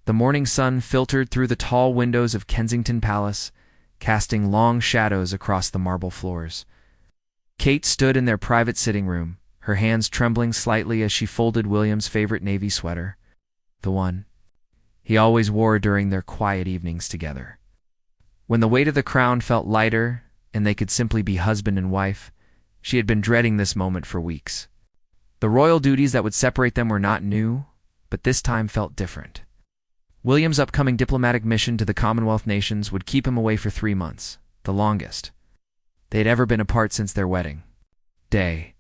The morning sun filtered through the tall windows of Kensington Palace, casting long shadows across the marble floors. Kate stood in their private sitting room, her hands trembling slightly as she folded William's favorite navy sweater, the one he always wore during their quiet evenings together. When the weight of the crown felt lighter and they could simply be husband and wife, she had been dreading this moment for weeks. The royal duties that would separate them were not new, but this time felt different. William's upcoming diplomatic mission to the Commonwealth nations would keep him away for 3 months, the longest they had ever been apart since their wedding day.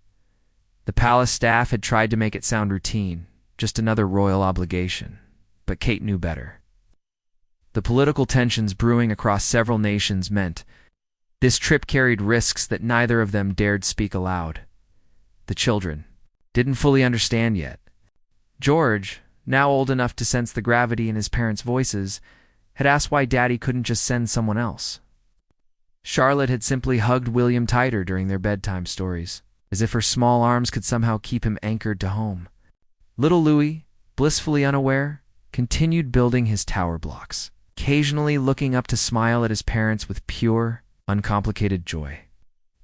The palace staff had tried to make it sound routine, just another royal obligation, but Kate knew better. The political tensions brewing across several nations meant this trip carried risks that neither of them dared speak aloud. The children didn't fully understand yet. George, now old enough to sense the gravity in his parents' voices, had asked why Daddy couldn't just send someone else. Charlotte had simply hugged William tighter during their bedtime stories, as if her small arms could somehow keep him anchored to home. Little Louis, blissfully unaware, continued building his tower blocks, occasionally looking up to smile at his parents with pure, uncomplicated joy.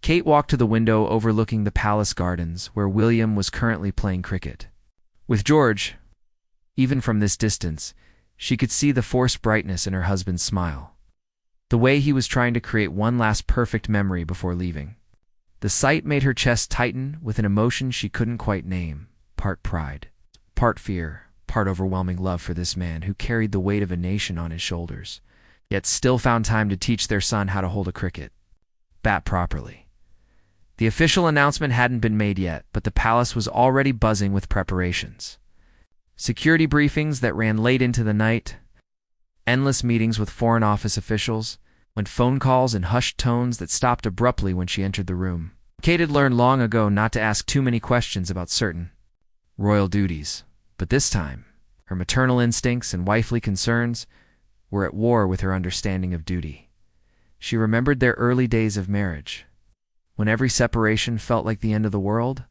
Kate walked to the window overlooking the palace gardens, where William was currently playing cricket. With George, even from this distance, she could see the forced brightness in her husband's smile, the way he was trying to create one last perfect memory before leaving. The sight made her chest tighten with an emotion she couldn't quite name, part pride, part fear, part overwhelming love for this man who carried the weight of a nation on his shoulders, yet still found time to teach their son how to hold a cricket bat properly. The official announcement hadn't been made yet, but the palace was already buzzing with preparations. Security briefings that ran late into the night, endless meetings with Foreign Office officials, and phone calls in hushed tones that stopped abruptly when she entered the room. Kate had learned long ago not to ask too many questions about certain royal duties, but this time, her maternal instincts and wifely concerns were at war with her understanding of duty. She remembered their early days of marriage, when every separation felt like the end of the world.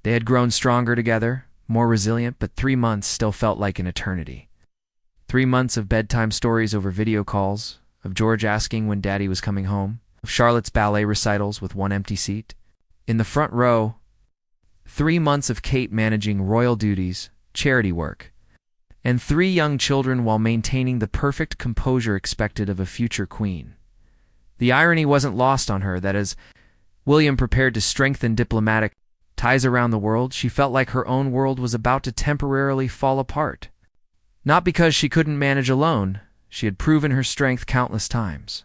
They had grown stronger together, more resilient, but 3 months still felt like an eternity. 3 months of bedtime stories over video calls, of George asking when Daddy was coming home, of Charlotte's ballet recitals with one empty seat in the front row. 3 months of Kate managing royal duties, charity work, and 3 young children while maintaining the perfect composure expected of a future queen. The irony wasn't lost on her that as William prepared to strengthen diplomatic ties around the world, she felt like her own world was about to temporarily fall apart. Not because she couldn't manage alone, she had proven her strength countless times,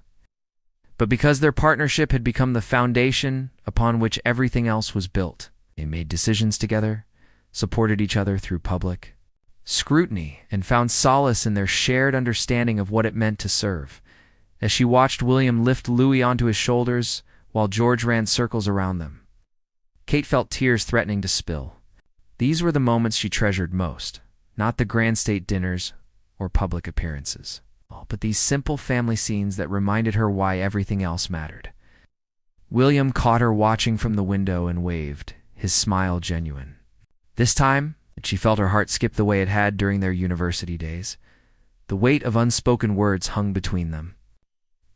but because their partnership had become the foundation upon which everything else was built. They made decisions together, supported each other through public scrutiny, and found solace in their shared understanding of what it meant to serve. As she watched William lift Louis onto his shoulders while George ran circles around them, Kate felt tears threatening to spill. These were the moments she treasured most, not the grand state dinners or public appearances, but these simple family scenes that reminded her why everything else mattered. William caught her watching from the window and waved, his smile genuine. This time, she felt her heart skip the way it had during their university days. The weight of unspoken words hung between them.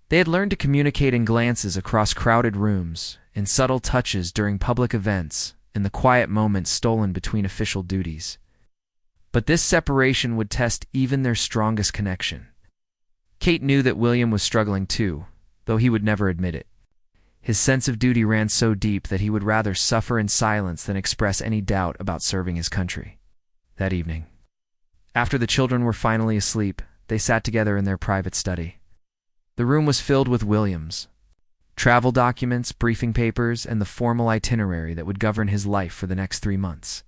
They had learned to communicate in glances across crowded rooms, in subtle touches during public events, in the quiet moments stolen between official duties. But this separation would test even their strongest connection. Kate knew that William was struggling too, though he would never admit it. His sense of duty ran so deep that he would rather suffer in silence than express any doubt about serving his country. That evening, after the children were finally asleep, they sat together in their private study. The room was filled with William's travel documents, briefing papers, and the formal itinerary that would govern his life for the next 3 months.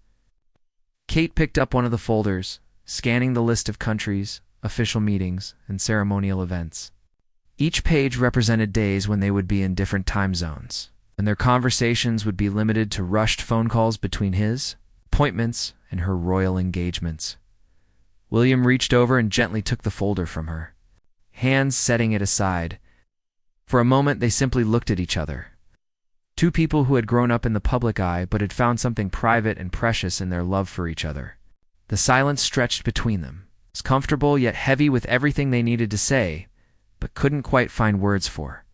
Kate picked up one of the folders, scanning the list of countries, official meetings, and ceremonial events. Each page represented days when they would be in different time zones, and their conversations would be limited to rushed phone calls between his appointments and her royal engagements. William reached over and gently took the folder from her, hands setting it aside. For a moment they simply looked at each other. 2 people who had grown up in the public eye but had found something private and precious in their love for each other. The silence stretched between them, was comfortable yet heavy with everything they needed to say, but couldn't quite find words for.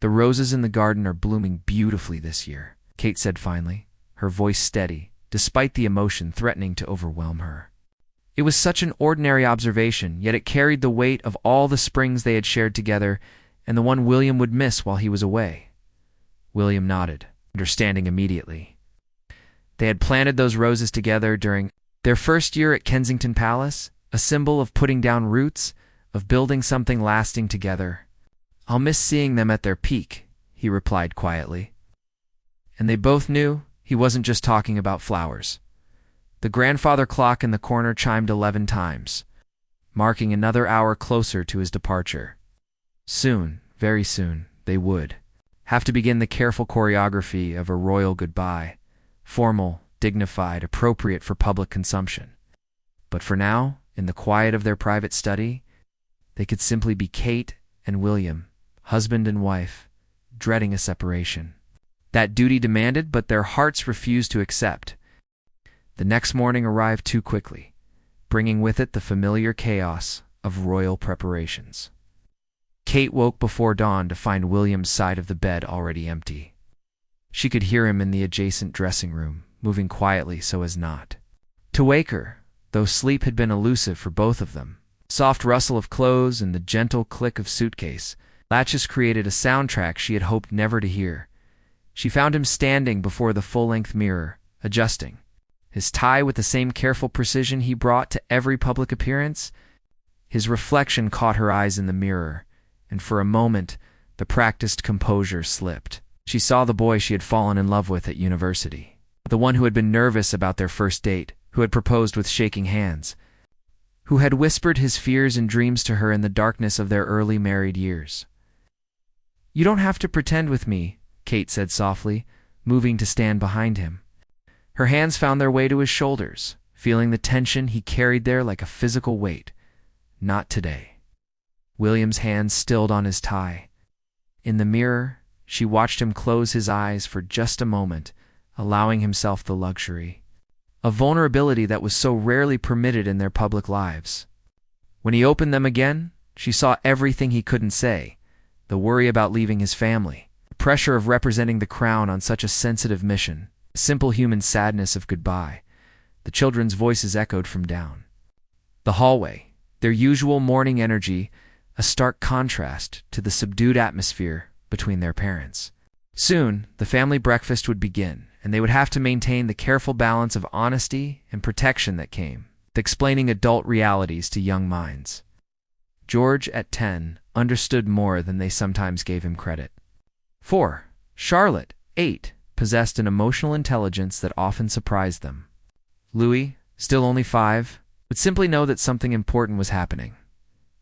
"The roses in the garden are blooming beautifully this year," Kate said finally, her voice steady, despite the emotion threatening to overwhelm her. It was such an ordinary observation, yet it carried the weight of all the springs they had shared together and the one William would miss while he was away. William nodded, understanding immediately. They had planted those roses together during their first year at Kensington Palace, a symbol of putting down roots, of building something lasting together. "I'll miss seeing them at their peak," he replied quietly. And they both knew he wasn't just talking about flowers. The grandfather clock in the corner chimed 11 times, marking another hour closer to his departure. Soon, very soon, they would have to begin the careful choreography of a royal goodbye, formal, dignified, appropriate for public consumption. But for now, in the quiet of their private study, they could simply be Kate and William, husband and wife, dreading a separation. That duty demanded, but their hearts refused to accept. The next morning arrived too quickly, bringing with it the familiar chaos of royal preparations. Kate woke before dawn to find William's side of the bed already empty. She could hear him in the adjacent dressing room, moving quietly so as not to wake her, though sleep had been elusive for both of them. Soft rustle of clothes and the gentle click of suitcase latches created a soundtrack she had hoped never to hear. She found him standing before the full-length mirror, adjusting his tie with the same careful precision he brought to every public appearance. His reflection caught her eyes in the mirror, and for a moment, the practiced composure slipped. She saw the boy she had fallen in love with at university, the one who had been nervous about their first date, who had proposed with shaking hands, who had whispered his fears and dreams to her in the darkness of their early married years. "You don't have to pretend with me," Kate said softly, moving to stand behind him. Her hands found their way to his shoulders, feeling the tension he carried there like a physical weight. Not today. William's hands stilled on his tie. In the mirror, she watched him close his eyes for just a moment, allowing himself the luxury, a vulnerability that was so rarely permitted in their public lives. When he opened them again, she saw everything he couldn't say, the worry about leaving his family, the pressure of representing the crown on such a sensitive mission, the simple human sadness of goodbye. The children's voices echoed from down the hallway, their usual morning energy, a stark contrast to the subdued atmosphere between their parents. Soon, the family breakfast would begin, and they would have to maintain the careful balance of honesty and protection that came with explaining adult realities to young minds. George, at 10, understood more than they sometimes gave him credit for. Charlotte, 8, possessed an emotional intelligence that often surprised them. Louis, still only 5, would simply know that something important was happening.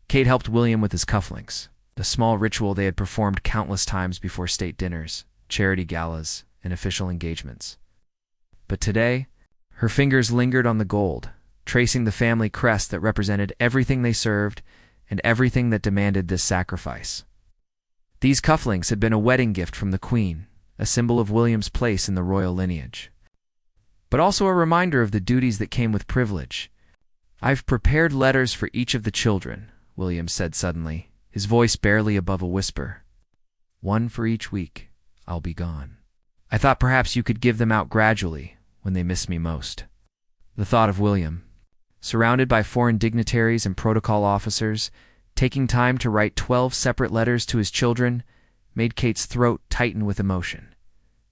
Kate helped William with his cufflinks, the small ritual they had performed countless times before state dinners, charity galas, and official engagements. But today, her fingers lingered on the gold, tracing the family crest that represented everything they served and everything that demanded this sacrifice. These cufflinks had been a wedding gift from the Queen, a symbol of William's place in the royal lineage, but also a reminder of the duties that came with privilege. "I've prepared letters for each of the children," William said suddenly, his voice barely above a whisper. "One for each week. I'll be gone. I thought perhaps you could give them out gradually when they miss me most." The thought of William, surrounded by foreign dignitaries and protocol officers, taking time to write 12 separate letters to his children, made Kate's throat tighten with emotion.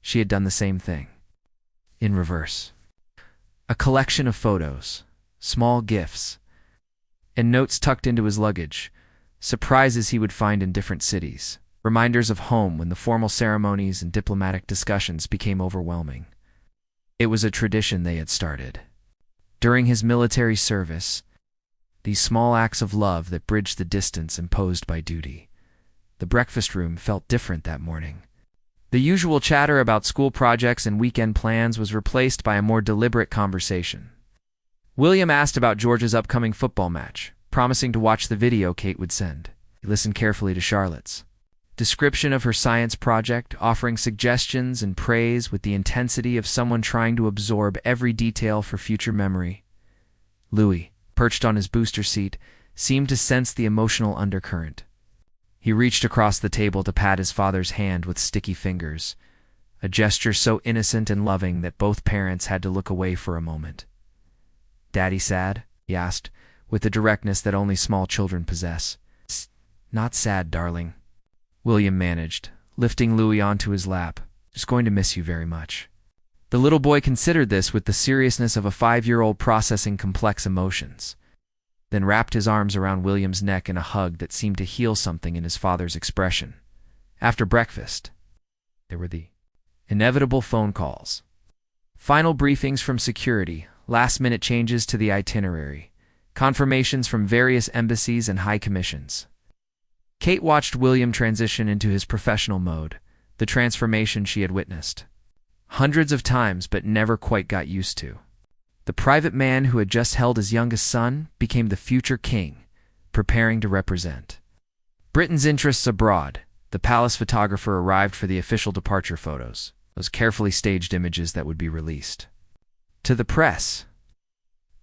She had done the same thing. In reverse. A collection of photos, small gifts, and notes tucked into his luggage, surprises he would find in different cities, reminders of home when the formal ceremonies and diplomatic discussions became overwhelming. It was a tradition they had started. During his military service, these small acts of love that bridged the distance imposed by duty. The breakfast room felt different that morning. The usual chatter about school projects and weekend plans was replaced by a more deliberate conversation. William asked about George's upcoming football match, promising to watch the video Kate would send. He listened carefully to Charlotte's description of her science project, offering suggestions and praise with the intensity of someone trying to absorb every detail for future memory. Louis, perched on his booster seat, seemed to sense the emotional undercurrent. He reached across the table to pat his father's hand with sticky fingers, a gesture so innocent and loving that both parents had to look away for a moment. "Daddy sad?" he asked, with the directness that only small children possess. "Not sad, darling," William managed, lifting Louis onto his lap. "Just going to miss you very much." The little boy considered this with the seriousness of a 5-year-old processing complex emotions, then wrapped his arms around William's neck in a hug that seemed to heal something in his father's expression. After breakfast, there were the inevitable phone calls. Final briefings from security, last-minute changes to the itinerary, confirmations from various embassies and high commissions. Kate watched William transition into his professional mode, the transformation she had witnessed hundreds of times but never quite got used to. The private man who had just held his youngest son became the future king, preparing to represent Britain's interests abroad. The palace photographer arrived for the official departure photos, those carefully staged images that would be released to the press.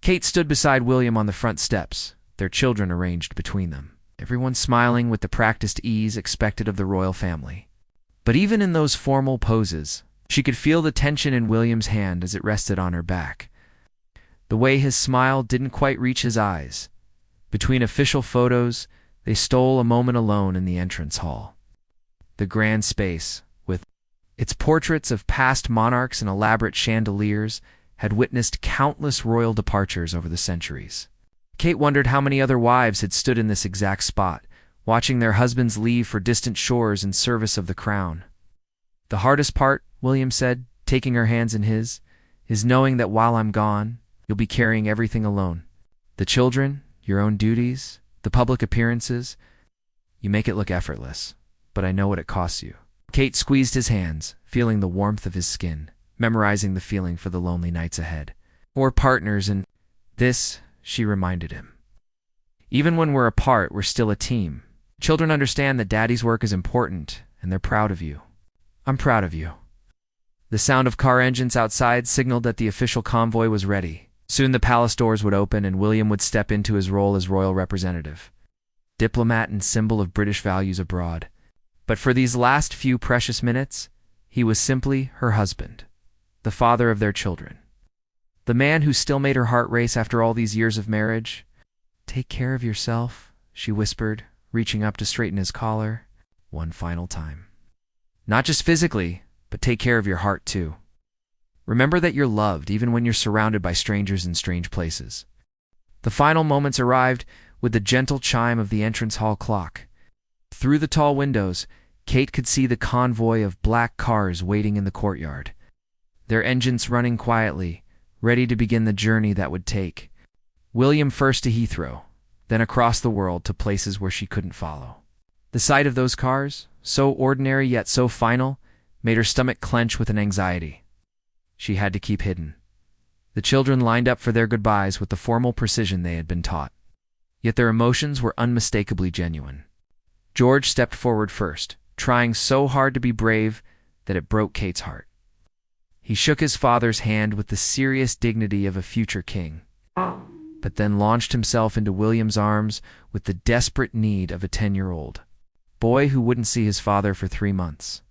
Kate stood beside William on the front steps, their children arranged between them, everyone smiling with the practiced ease expected of the royal family. But even in those formal poses, she could feel the tension in William's hand as it rested on her back. The way his smile didn't quite reach his eyes. Between official photos, they stole a moment alone in the entrance hall. The grand space, with its portraits of past monarchs and elaborate chandeliers, had witnessed countless royal departures over the centuries. Kate wondered how many other wives had stood in this exact spot, watching their husbands leave for distant shores in service of the crown. "The hardest part," William said, taking her hands in his, "is knowing that while I'm gone, you'll be carrying everything alone. The children, your own duties, the public appearances. You make it look effortless, but I know what it costs you." Kate squeezed his hands, feeling the warmth of his skin, memorizing the feeling for the lonely nights ahead. "We're partners in this," she reminded him. "Even when we're apart, we're still a team. Children understand that Daddy's work is important, and they're proud of you. I'm proud of you." The sound of car engines outside signaled that the official convoy was ready. Soon the palace doors would open and William would step into his role as royal representative, diplomat and symbol of British values abroad. But for these last few precious minutes, he was simply her husband, the father of their children, the man who still made her heart race after all these years of marriage. "Take care of yourself," she whispered, reaching up to straighten his collar. "One final time. Not just physically, but take care of your heart too. Remember that you're loved even when you're surrounded by strangers in strange places." The final moments arrived with the gentle chime of the entrance hall clock. Through the tall windows, Kate could see the convoy of black cars waiting in the courtyard, their engines running quietly, ready to begin the journey that would take William first to Heathrow, then across the world to places where she couldn't follow. The sight of those cars, so ordinary yet so final, made her stomach clench with an anxiety she had to keep hidden. The children lined up for their goodbyes with the formal precision they had been taught, yet their emotions were unmistakably genuine. George stepped forward first, trying so hard to be brave that it broke Kate's heart. He shook his father's hand with the serious dignity of a future king, but then launched himself into William's arms with the desperate need of a 10-year-old boy who wouldn't see his father for 3 months.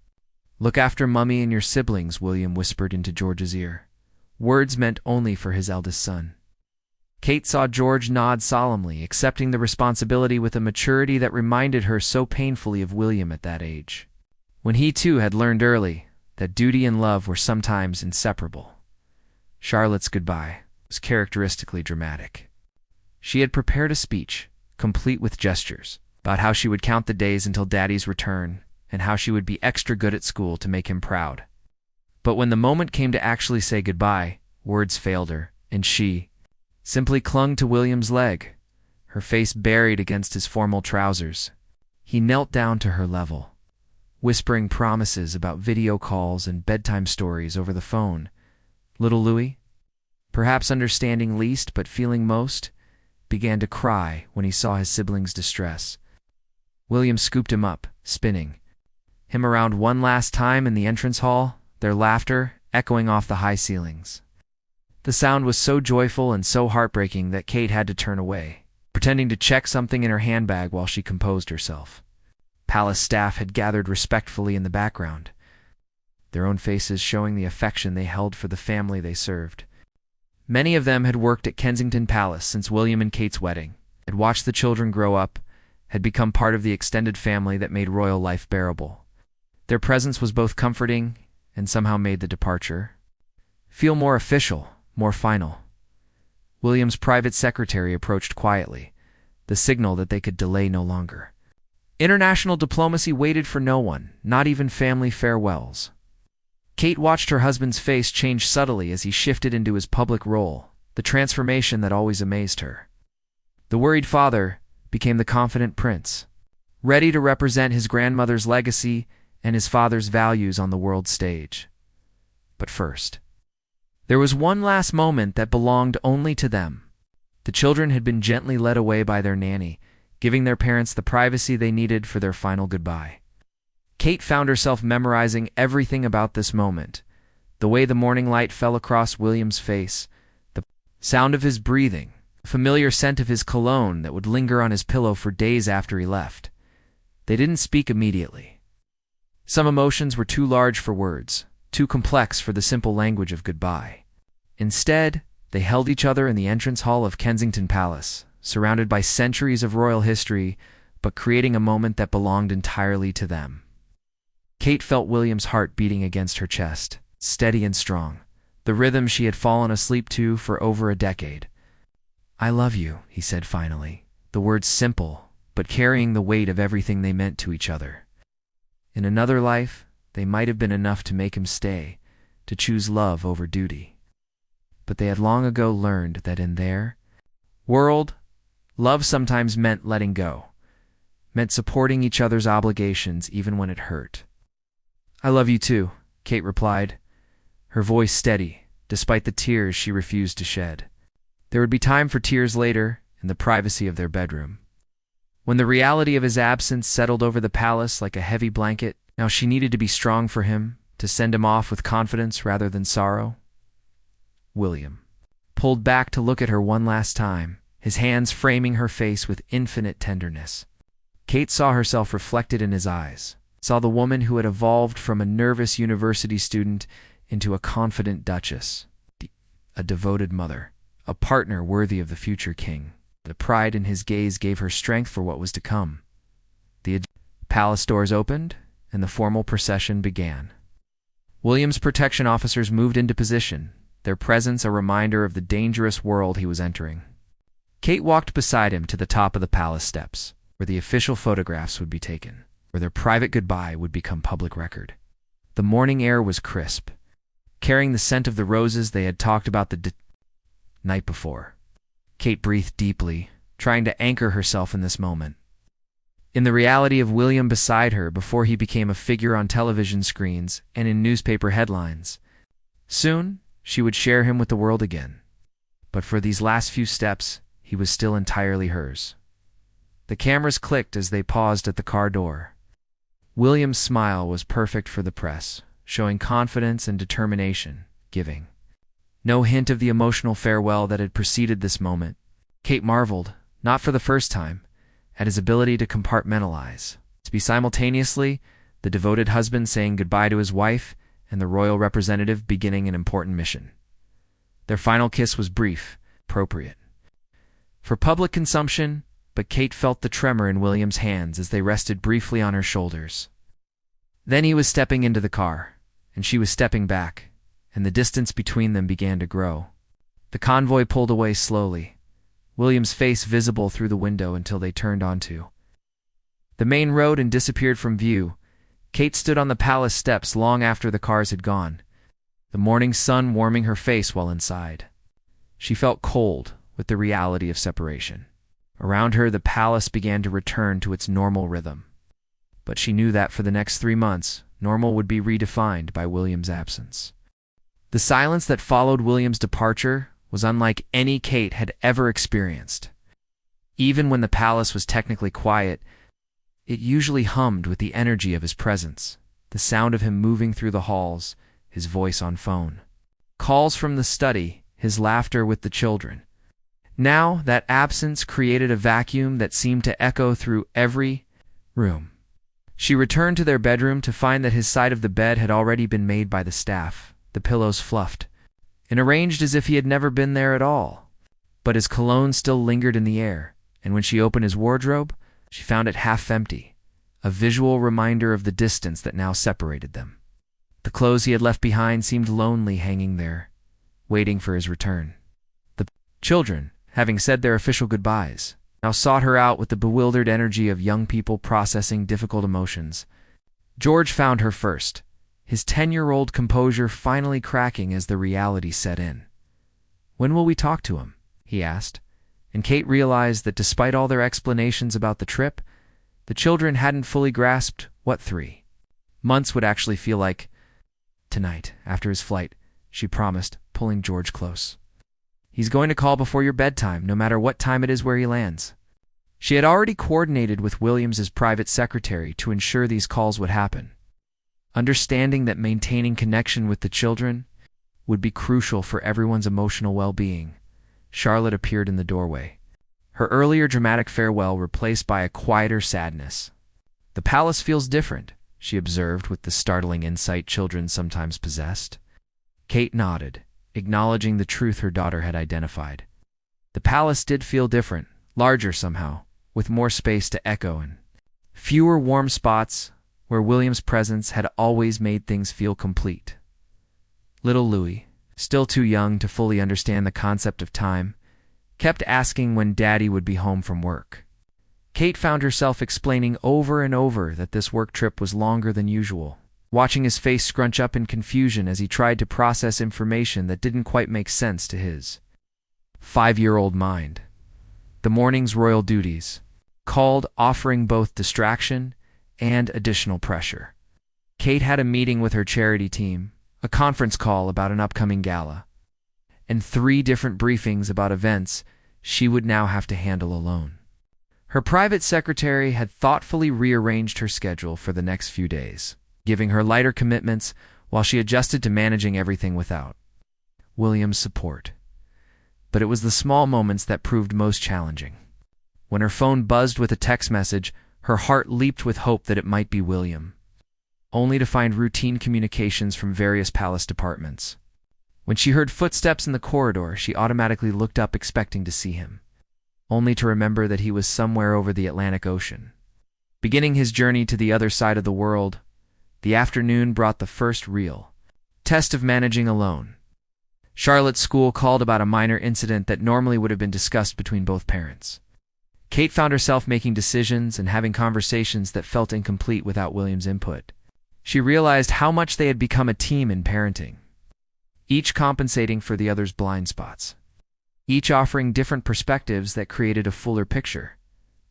"Look after Mummy and your siblings," William whispered into George's ear, words meant only for his eldest son. Kate saw George nod solemnly, accepting the responsibility with a maturity that reminded her so painfully of William at that age, when he too had learned early that duty and love were sometimes inseparable. Charlotte's goodbye was characteristically dramatic. She had prepared a speech, complete with gestures, about how she would count the days until Daddy's return and how she would be extra good at school to make him proud. But when the moment came to actually say goodbye, words failed her, and she simply clung to William's leg, her face buried against his formal trousers. He knelt down to her level, whispering promises about video calls and bedtime stories over the phone. Little Louis, perhaps understanding least but feeling most, began to cry when he saw his siblings' distress. William scooped him up, spinning him around one last time in the entrance hall, their laughter echoing off the high ceilings. The sound was so joyful and so heartbreaking that Kate had to turn away, pretending to check something in her handbag while she composed herself. Palace staff had gathered respectfully in the background, their own faces showing the affection they held for the family they served. Many of them had worked at Kensington Palace since William and Kate's wedding, had watched the children grow up, had become part of the extended family that made royal life bearable. Their presence was both comforting and somehow made the departure feel more official, more final. William's private secretary approached quietly, the signal that they could delay no longer. International diplomacy waited for no one, not even family farewells. Kate watched her husband's face change subtly as he shifted into his public role, the transformation that always amazed her. The worried father became the confident prince, ready to represent his grandmother's legacy and his father's values on the world stage. But first, there was one last moment that belonged only to them. The children had been gently led away by their nanny, giving their parents the privacy they needed for their final goodbye. Kate found herself memorizing everything about this moment, the way the morning light fell across William's face, the sound of his breathing, the familiar scent of his cologne that would linger on his pillow for days after he left. They didn't speak immediately. Some emotions were too large for words, too complex for the simple language of goodbye. Instead, they held each other in the entrance hall of Kensington Palace, surrounded by centuries of royal history, but creating a moment that belonged entirely to them. Kate felt William's heart beating against her chest, steady and strong, the rhythm she had fallen asleep to for over a decade. "I love you," he said finally, the words simple, but carrying the weight of everything they meant to each other. In another life, they might have been enough to make him stay, to choose love over duty. But they had long ago learned that in their world, love sometimes meant letting go, meant supporting each other's obligations even when it hurt. "I love you too," Kate replied, her voice steady, despite the tears she refused to shed. There would be time for tears later, in the privacy of their bedroom. When the reality of his absence settled over the palace like a heavy blanket, now she needed to be strong for him, to send him off with confidence rather than sorrow. William pulled back to look at her one last time, his hands framing her face with infinite tenderness. Kate saw herself reflected in his eyes, saw the woman who had evolved from a nervous university student into a confident duchess, a devoted mother, a partner worthy of the future king. The pride in his gaze gave her strength for what was to come. The palace doors opened, and the formal procession began. William's protection officers moved into position, their presence a reminder of the dangerous world he was entering. Kate walked beside him to the top of the palace steps, where the official photographs would be taken, where their private goodbye would become public record. The morning air was crisp, carrying the scent of the roses they had talked about the night before. Kate breathed deeply, trying to anchor herself in this moment, in the reality of William beside her before he became a figure on television screens and in newspaper headlines. Soon, she would share him with the world again. But for these last few steps, he was still entirely hers. The cameras clicked as they paused at the car door. William's smile was perfect for the press, showing confidence and determination, giving no hint of the emotional farewell that had preceded this moment. Kate marveled, not for the first time, at his ability to compartmentalize, to be simultaneously the devoted husband saying goodbye to his wife and the royal representative beginning an important mission. Their final kiss was brief, appropriate for public consumption, but Kate felt the tremor in William's hands as they rested briefly on her shoulders. Then he was stepping into the car, and she was stepping back, and the distance between them began to grow. The convoy pulled away slowly, William's face visible through the window until they turned onto the main road and disappeared from view. Kate stood on the palace steps long after the cars had gone, the morning sun warming her face while inside. She felt cold with the reality of separation. Around her, the palace began to return to its normal rhythm. But she knew that for the next 3 months, normal would be redefined by William's absence. The silence that followed William's departure was unlike any Kate had ever experienced. Even when the palace was technically quiet, it usually hummed with the energy of his presence, the sound of him moving through the halls, his voice on phone, calls from the study, his laughter with the children. Now, that absence created a vacuum that seemed to echo through every room. She returned to their bedroom to find that his side of the bed had already been made by the staff, the pillows fluffed, and arranged as if he had never been there at all. But his cologne still lingered in the air, and when she opened his wardrobe, she found it half empty, a visual reminder of the distance that now separated them. The clothes he had left behind seemed lonely hanging there, waiting for his return. The children, having said their official goodbyes, now sought her out with the bewildered energy of young people processing difficult emotions. George found her first, his 10-year-old composure finally cracking as the reality set in. "When will we talk to him?" he asked, and Kate realized that despite all their explanations about the trip, the children hadn't fully grasped what 3 months would actually feel like. "Tonight, after his flight," she promised, pulling George close. "He's going to call before your bedtime, no matter what time it is where he lands." She had already coordinated with Williams's private secretary to ensure these calls would happen, understanding that maintaining connection with the children would be crucial for everyone's emotional well-being. Charlotte appeared in the doorway, her earlier dramatic farewell replaced by a quieter sadness. "The palace feels different," she observed with the startling insight children sometimes possessed. Kate nodded, acknowledging the truth her daughter had identified. The palace did feel different, larger somehow, with more space to echo in. Fewer warm spots where William's presence had always made things feel complete. Little Louis, still too young to fully understand the concept of time, kept asking when Daddy would be home from work. Kate found herself explaining over and over that this work trip was longer than usual, watching his face scrunch up in confusion as he tried to process information that didn't quite make sense to his 5-year-old mind. The morning's royal duties called, offering both distraction and additional pressure. Kate had a meeting with her charity team, a conference call about an upcoming gala, and 3 different briefings about events she would now have to handle alone. Her private secretary had thoughtfully rearranged her schedule for the next few days, giving her lighter commitments while she adjusted to managing everything without William's support. But it was the small moments that proved most challenging. When her phone buzzed with a text message, her heart leaped with hope that it might be William, only to find routine communications from various palace departments. When she heard footsteps in the corridor, she automatically looked up expecting to see him, only to remember that he was somewhere over the Atlantic Ocean. Beginning his journey to the other side of the world, the afternoon brought the first real test of managing alone. Charlotte's school called about a minor incident that normally would have been discussed between both parents. Kate found herself making decisions and having conversations that felt incomplete without William's input. She realized how much they had become a team in parenting, each compensating for the other's blind spots, each offering different perspectives that created a fuller picture.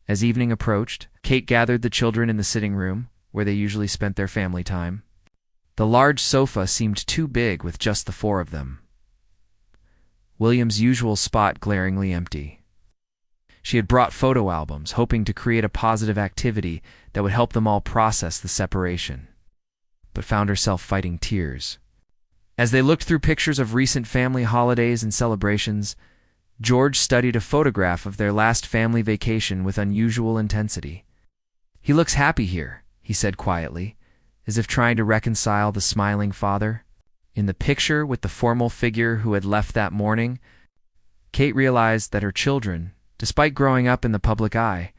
As evening approached, Kate gathered the children in the sitting room, where they usually spent their family time. The large sofa seemed too big with just the 4 of them, William's usual spot glaringly empty. She had brought photo albums, hoping to create a positive activity that would help them all process the separation, but found herself fighting tears. As they looked through pictures of recent family holidays and celebrations, George studied a photograph of their last family vacation with unusual intensity. "He looks happy here," he said quietly, as if trying to reconcile the smiling father. In the picture with the formal figure who had left that morning, Kate realized that her children, despite growing up in the public eye,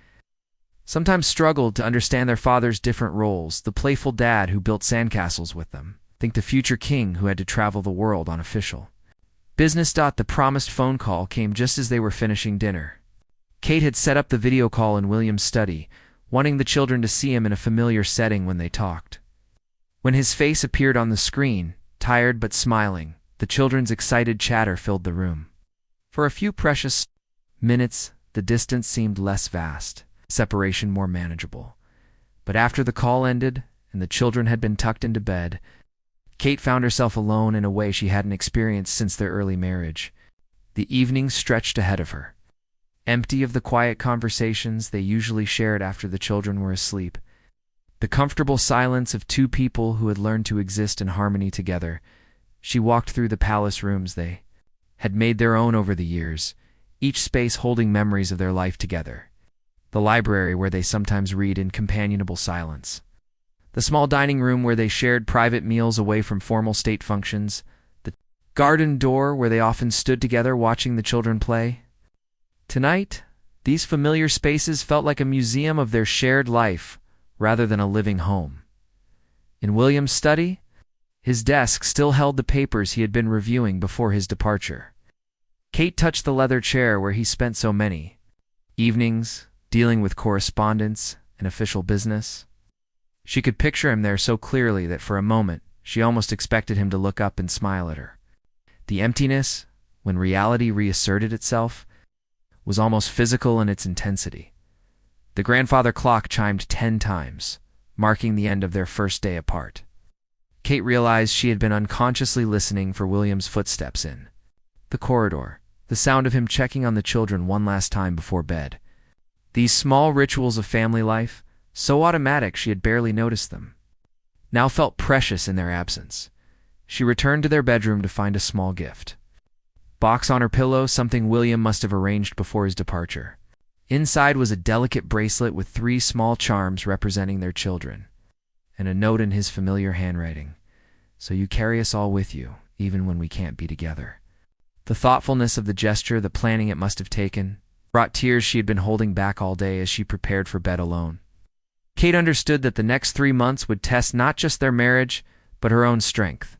sometimes struggled to understand their father's different roles: the playful dad who built sandcastles with them, think the future king who had to travel the world on official business. The promised phone call came just as they were finishing dinner. Kate had set up the video call in William's study, wanting the children to see him in a familiar setting when they talked. When his face appeared on the screen, tired but smiling, the children's excited chatter filled the room. For a few precious minutes, the distance seemed less vast, separation more manageable. But after the call ended and the children had been tucked into bed, Kate found herself alone in a way she hadn't experienced since their early marriage. The evening stretched ahead of her, empty of the quiet conversations they usually shared after the children were asleep. The comfortable silence of 2 people who had learned to exist in harmony together. She walked through the palace rooms they had made their own over the years, each space holding memories of their life together. The library where they sometimes read in companionable silence. The small dining room where they shared private meals away from formal state functions. The garden door where they often stood together watching the children play. Tonight, these familiar spaces felt like a museum of their shared life rather than a living home. In William's study, his desk still held the papers he had been reviewing before his departure. Kate touched the leather chair where he spent so many evenings dealing with correspondence and official business. She could picture him there so clearly that for a moment she almost expected him to look up and smile at her. The emptiness, when reality reasserted itself, was almost physical in its intensity. The grandfather clock chimed 10 times, marking the end of their first day apart. Kate realized she had been unconsciously listening for William's footsteps in the corridor, the sound of him checking on the children one last time before bed. These small rituals of family life, so automatic she had barely noticed them, now felt precious in their absence. She returned to their bedroom to find a small gift box on her pillow, something William must have arranged before his departure. Inside was a delicate bracelet with 3 small charms representing their children, and a note in his familiar handwriting. "So you carry us all with you, even when we can't be together." The thoughtfulness of the gesture, the planning it must have taken, brought tears she had been holding back all day as she prepared for bed alone. Kate understood that the next 3 months would test not just their marriage, but her own strength.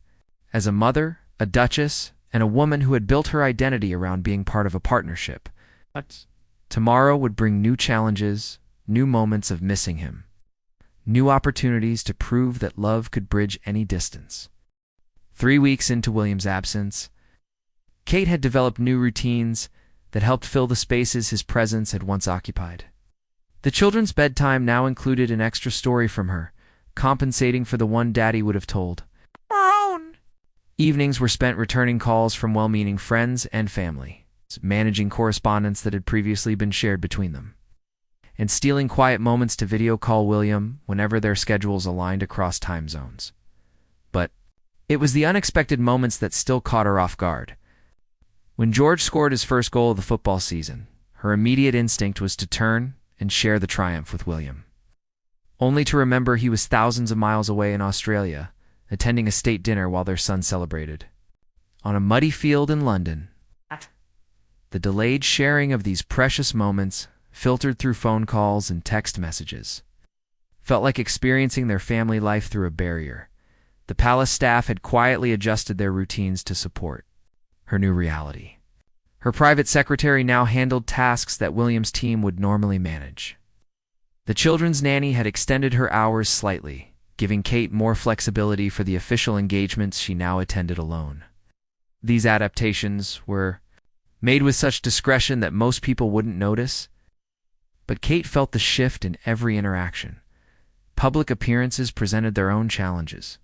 As a mother, a duchess, and a woman who had built her identity around being part of a partnership, tomorrow would bring new challenges, new moments of missing him, new opportunities to prove that love could bridge any distance. 3 weeks into William's absence, Kate had developed new routines that helped fill the spaces his presence had once occupied. The children's bedtime now included an extra story from her, compensating for the one Daddy would have told. Evenings were spent returning calls from well-meaning friends and family, managing correspondence that had previously been shared between them, and stealing quiet moments to video call William whenever their schedules aligned across time zones. But it was the unexpected moments that still caught her off guard. When George scored his first goal of the football season, her immediate instinct was to turn and share the triumph with William, only to remember he was thousands of miles away in Australia, attending a state dinner while their son celebrated. On a muddy field in London, the delayed sharing of these precious moments, filtered through phone calls and text messages, felt like experiencing their family life through a barrier. The palace staff had quietly adjusted their routines to support her new reality. Her private secretary now handled tasks that William's team would normally manage. The children's nanny had extended her hours slightly, giving Kate more flexibility for the official engagements she now attended alone. These adaptations were made with such discretion that most people wouldn't notice, but Kate felt the shift in every interaction. Public appearances presented their own challenges.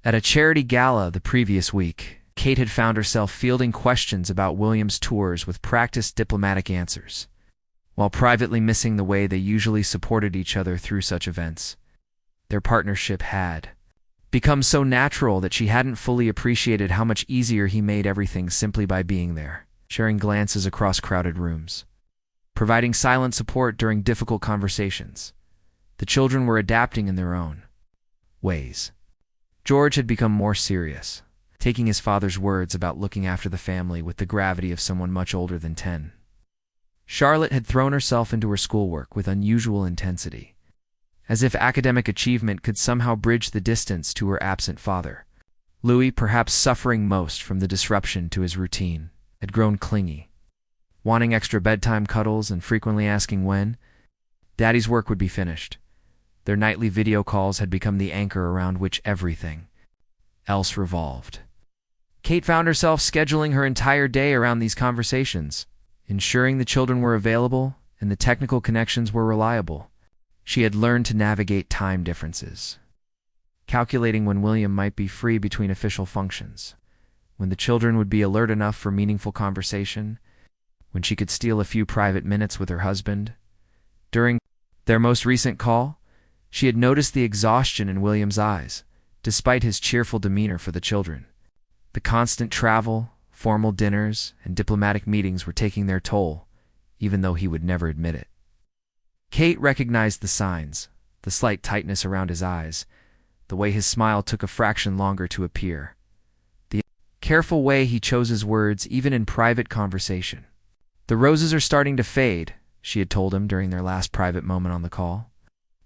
At a charity gala the previous week, Kate had found herself fielding questions about William's tours with practiced diplomatic answers, while privately missing the way they usually supported each other through such events. Their partnership had become so natural that she hadn't fully appreciated how much easier he made everything simply by being there, sharing glances across crowded rooms, providing silent support during difficult conversations. The children were adapting in their own ways. George had become more serious, taking his father's words about looking after the family with the gravity of someone much older than 10. Charlotte had thrown herself into her schoolwork with unusual intensity, as if academic achievement could somehow bridge the distance to her absent father. Louis, perhaps suffering most from the disruption to his routine, had grown clingy, wanting extra bedtime cuddles and frequently asking when Daddy's work would be finished. Their nightly video calls had become the anchor around which everything else revolved. Kate found herself scheduling her entire day around these conversations, ensuring the children were available and the technical connections were reliable. She had learned to navigate time differences, calculating when William might be free between official functions, when the children would be alert enough for meaningful conversation, when she could steal a few private minutes with her husband. During their most recent call, she had noticed the exhaustion in William's eyes, despite his cheerful demeanor for the children. The constant travel, Formal dinners and diplomatic meetings were taking their toll, even though he would never admit it. Kate recognized the signs, the slight tightness around his eyes, the way his smile took a fraction longer to appear, the careful way he chose his words even in private conversation. "The roses are starting to fade," she had told him during their last private moment on the call,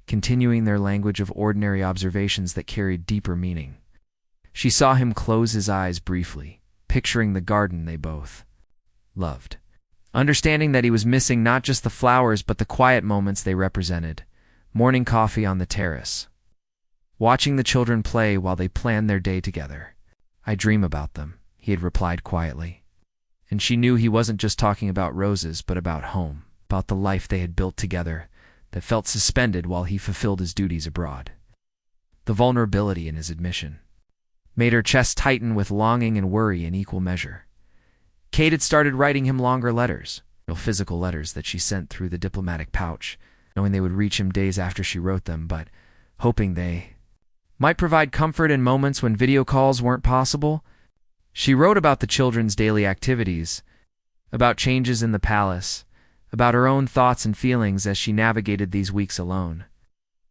continuing their language of ordinary observations that carried deeper meaning. She saw him close his eyes briefly, picturing the garden they both loved, understanding that he was missing not just the flowers but the quiet moments they represented, morning coffee on the terrace, watching the children play while they planned their day together. "I dream about them," he had replied quietly. And she knew he wasn't just talking about roses but about home, about the life they had built together that felt suspended while he fulfilled his duties abroad. The vulnerability in his admission made her chest tighten with longing and worry in equal measure. Kate had started writing him longer letters, real physical letters that she sent through the diplomatic pouch, knowing they would reach him days after she wrote them, but hoping they might provide comfort in moments when video calls weren't possible. She wrote about the children's daily activities, about changes in the palace, about her own thoughts and feelings as she navigated these weeks alone.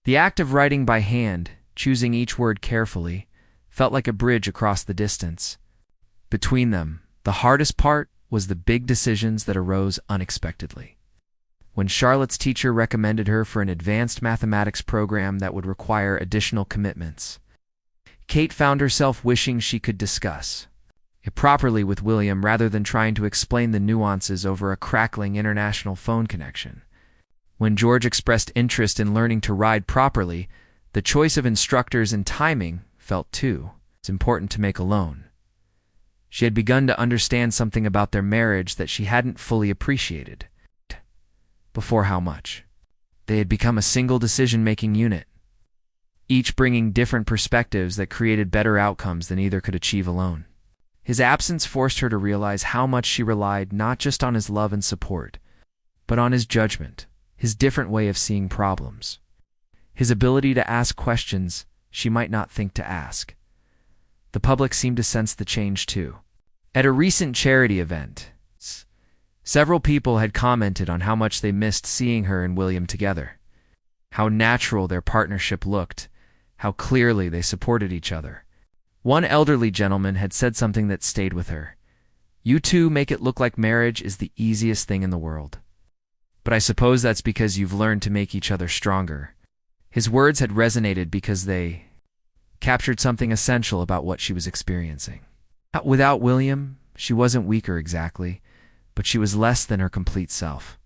The act of writing by hand, choosing each word carefully, felt like a bridge across the distance. Between them, the hardest part was the big decisions that arose unexpectedly. When Charlotte's teacher recommended her for an advanced mathematics program that would require additional commitments, Kate found herself wishing she could discuss it properly with William rather than trying to explain the nuances over a crackling international phone connection. When George expressed interest in learning to ride properly, the choice of instructors and timing felt too important to make alone. She had begun to understand something about their marriage that she hadn't fully appreciated before: how much they had become a single decision-making unit, each bringing different perspectives that created better outcomes than either could achieve alone. His absence forced her to realize how much she relied not just on his love and support, but on his judgment, his different way of seeing problems, his ability to ask questions she might not think to ask. The public seemed to sense the change too. At a recent charity event, several people had commented on how much they missed seeing her and William together, how natural their partnership looked, how clearly they supported each other. One elderly gentleman had said something that stayed with her. "You two make it look like marriage is the easiest thing in the world. But I suppose that's because you've learned to make each other stronger." His words had resonated because they captured something essential about what she was experiencing. Without William, she wasn't weaker exactly, but she was less than her complete self.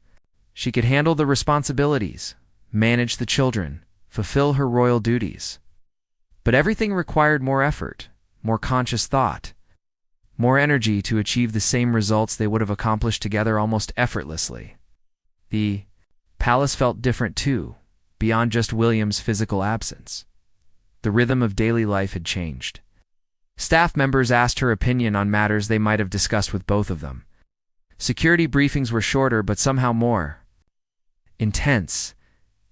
She could handle the responsibilities, manage the children, fulfill her royal duties. But everything required more effort, more conscious thought, more energy to achieve the same results they would have accomplished together almost effortlessly. The palace felt different too, beyond just William's physical absence. The rhythm of daily life had changed. Staff members asked her opinion on matters they might have discussed with both of them. Security briefings were shorter but somehow more intense,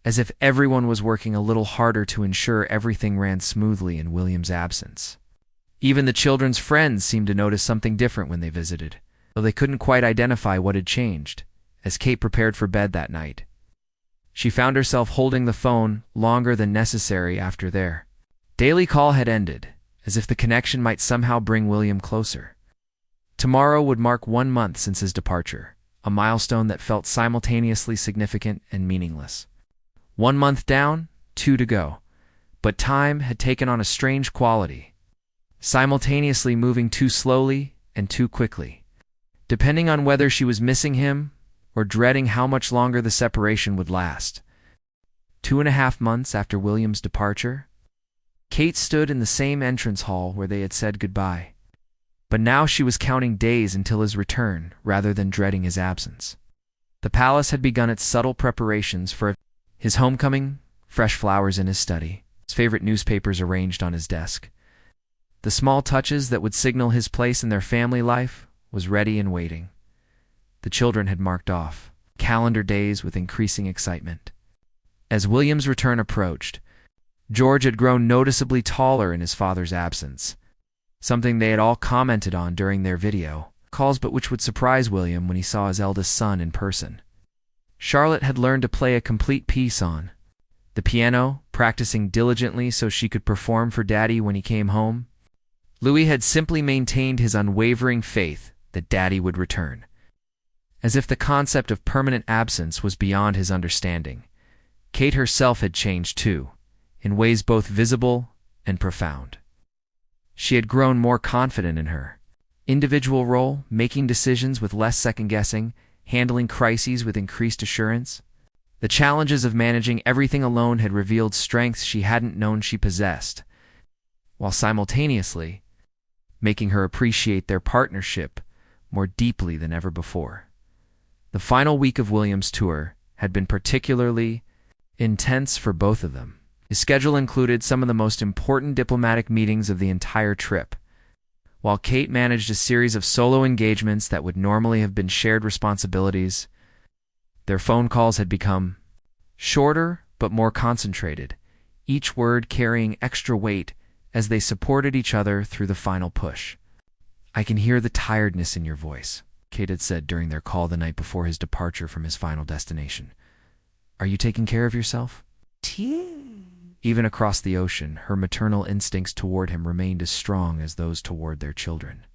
as if everyone was working a little harder to ensure everything ran smoothly in William's absence. Even the children's friends seemed to notice something different when they visited, though they couldn't quite identify what had changed. As Kate prepared for bed that night, she found herself holding the phone longer than necessary after their daily call had ended, as if the connection might somehow bring William closer. Tomorrow would mark 1 month since his departure, a milestone that felt simultaneously significant and meaningless. 1 month down, 2 to go. But time had taken on a strange quality, simultaneously moving too slowly and too quickly, depending on whether she was missing him or dreading how much longer the separation would last. 2.5 months after William's departure, Kate stood in the same entrance hall where they had said goodbye. But now she was counting days until his return rather than dreading his absence. The palace had begun its subtle preparations for his homecoming, fresh flowers in his study, his favorite newspapers arranged on his desk. The small touches that would signal his place in their family life was ready and waiting. The children had marked off calendar days with increasing excitement. As William's return approached, George had grown noticeably taller in his father's absence, something they had all commented on during their video calls, but which would surprise William when he saw his eldest son in person. Charlotte had learned to play a complete piece on the piano, practicing diligently so she could perform for Daddy when he came home. Louis had simply maintained his unwavering faith that Daddy would return, as if the concept of permanent absence was beyond his understanding. Kate herself had changed too, in ways both visible and profound. She had grown more confident in her individual role, making decisions with less second-guessing, handling crises with increased assurance. The challenges of managing everything alone had revealed strengths she hadn't known she possessed, while simultaneously making her appreciate their partnership more deeply than ever before. The final week of William's tour had been particularly intense for both of them. His schedule included some of the most important diplomatic meetings of the entire trip, while Kate managed a series of solo engagements that would normally have been shared responsibilities. Their phone calls had become shorter but more concentrated, each word carrying extra weight as they supported each other through the final push. "I can hear the tiredness in your voice," Kate had said during their call the night before his departure from his final destination. "Are you taking care of yourself?" Even across the ocean, her maternal instincts toward him remained as strong as those toward their children.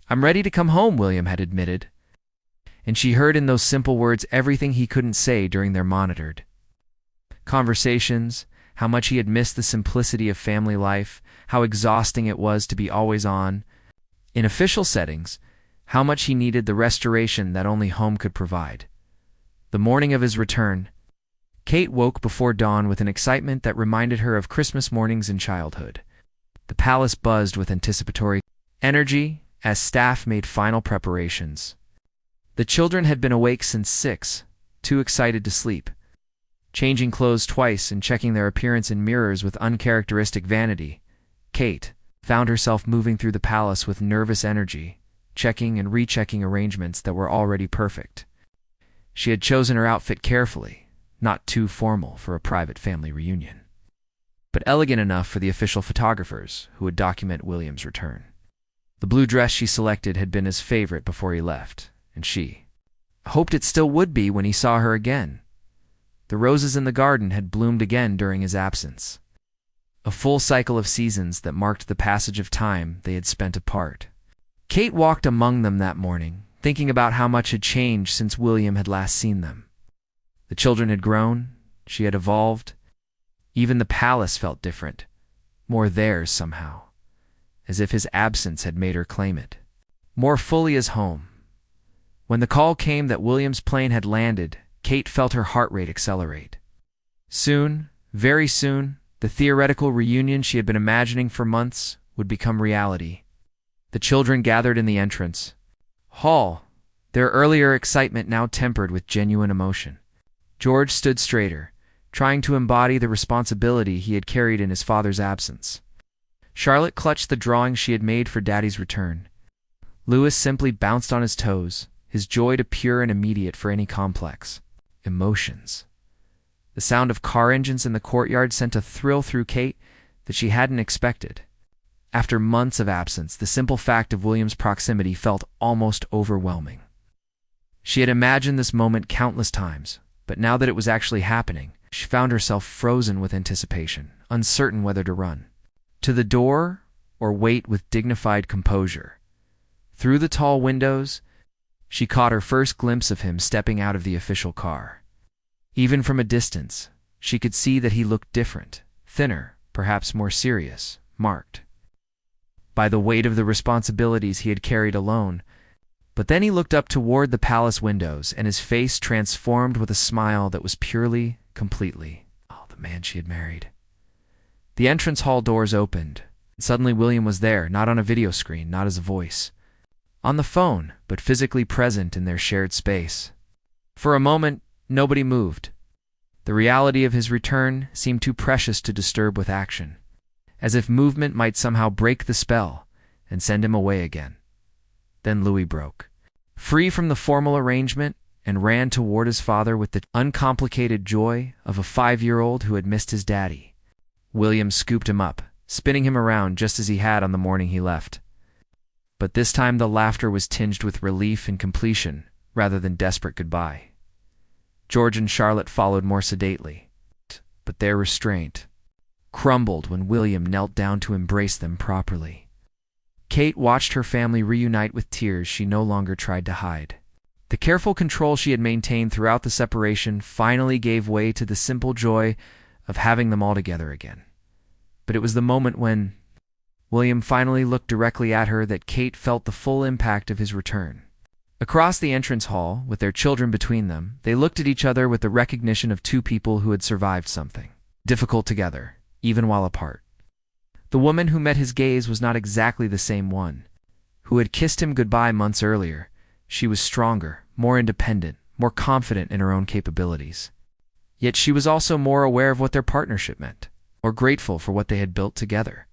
"I'm ready to come home," William had admitted, and she heard in those simple words everything he couldn't say during their monitored conversations, how much he had missed the simplicity of family life, how exhausting it was to be always on in official settings, how much he needed the restoration that only home could provide. The morning of his return, Kate woke before dawn with an excitement that reminded her of Christmas mornings in childhood. The palace buzzed with anticipatory energy as staff made final preparations. The children had been awake since 6, too excited to sleep, changing clothes twice and checking their appearance in mirrors with uncharacteristic vanity. Kate found herself moving through the palace with nervous energy, checking and rechecking arrangements that were already perfect. She had chosen her outfit carefully, not too formal for a private family reunion, but elegant enough for the official photographers who would document William's return. The blue dress she selected had been his favorite before he left, and she hoped it still would be when he saw her again. The roses in the garden had bloomed again during his absence, a full cycle of seasons that marked the passage of time they had spent apart. Kate walked among them that morning, thinking about how much had changed since William had last seen them. The children had grown, she had evolved. Even the palace felt different, more theirs somehow, as if his absence had made her claim it more fully as home. When the call came that William's plane had landed, Kate felt her heart rate accelerate. Soon, very soon, the theoretical reunion she had been imagining for months would become reality. The children gathered in the entrance hall, their earlier excitement now tempered with genuine emotion. George stood straighter, trying to embody the responsibility he had carried in his father's absence. Charlotte clutched the drawing she had made for Daddy's return. Louis simply bounced on his toes, his joy too pure and immediate for any complex emotions. The sound of car engines in the courtyard sent a thrill through Kate that she hadn't expected. After months of absence, the simple fact of William's proximity felt almost overwhelming. She had imagined this moment countless times, but now that it was actually happening, she found herself frozen with anticipation, uncertain whether to run to the door or wait with dignified composure. Through the tall windows, she caught her first glimpse of him stepping out of the official car. Even from a distance, she could see that he looked different, thinner, perhaps more serious, marked by the weight of the responsibilities he had carried alone. But then he looked up toward the palace windows, and his face transformed with a smile that was purely, completely, the man she had married. The entrance hall doors opened, and suddenly William was there, not on a video screen, not as a voice on the phone, but physically present in their shared space. For a moment, nobody moved. The reality of his return seemed too precious to disturb with action, as if movement might somehow break the spell and send him away again. Then Louis broke free from the formal arrangement and ran toward his father with the uncomplicated joy of a 5-year-old who had missed his daddy. William scooped him up, spinning him around just as he had on the morning he left. but this time the laughter was tinged with relief and completion rather than desperate goodbye. George and Charlotte followed more sedately, but their restraint crumbled when William knelt down to embrace them properly. Kate watched her family reunite with tears she no longer tried to hide. The careful control she had maintained throughout the separation finally gave way to the simple joy of having them all together again. But it was the moment when William finally looked directly at her that Kate felt the full impact of his return. Across the entrance hall, with their children between them, they looked at each other with the recognition of two people who had survived something difficult together, even while apart. The woman who met his gaze was not exactly the same one who had kissed him goodbye months earlier. She was stronger, more independent, more confident in her own capabilities. Yet she was also more aware of what their partnership meant, more grateful for what they had built together.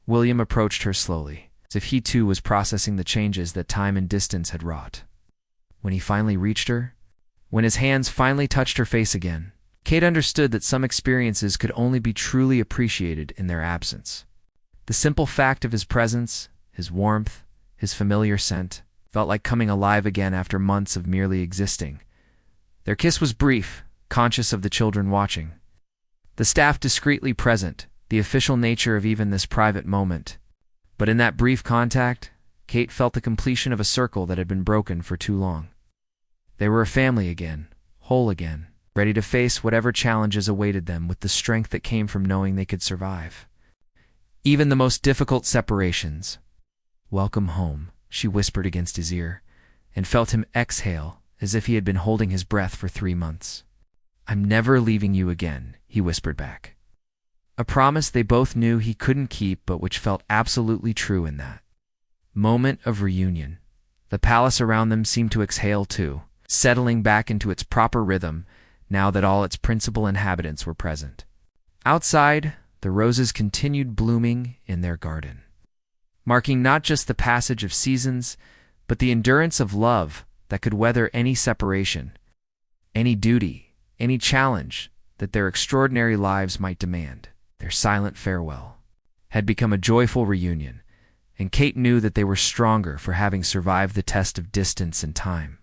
William approached her slowly, as if he too was processing the changes that time and distance had wrought. When he finally reached her, when his hands finally touched her face again, Kate understood that some experiences could only be truly appreciated in their absence. The simple fact of his presence, his warmth, his familiar scent, felt like coming alive again after months of merely existing. Their kiss was brief, conscious of the children watching. The staff discreetly present, the official nature of even this private moment. But in that brief contact, Kate felt the completion of a circle that had been broken for too long. They were a family again, whole again, ready to face whatever challenges awaited them with the strength that came from knowing they could survive. Even the most difficult separations. "Welcome home," she whispered against his ear, and felt him exhale as if he had been holding his breath for 3 months. "I'm never leaving you again," he whispered back. A promise they both knew he couldn't keep, but which felt absolutely true in that moment of reunion. The palace around them seemed to exhale too, settling back into its proper rhythm now that all its principal inhabitants were present. Outside, the roses continued blooming in their garden, marking not just the passage of seasons, but the endurance of love that could weather any separation, any duty, any challenge that their extraordinary lives might demand. Their silent farewell had become a joyful reunion, and Kate knew that they were stronger for having survived the test of distance and time.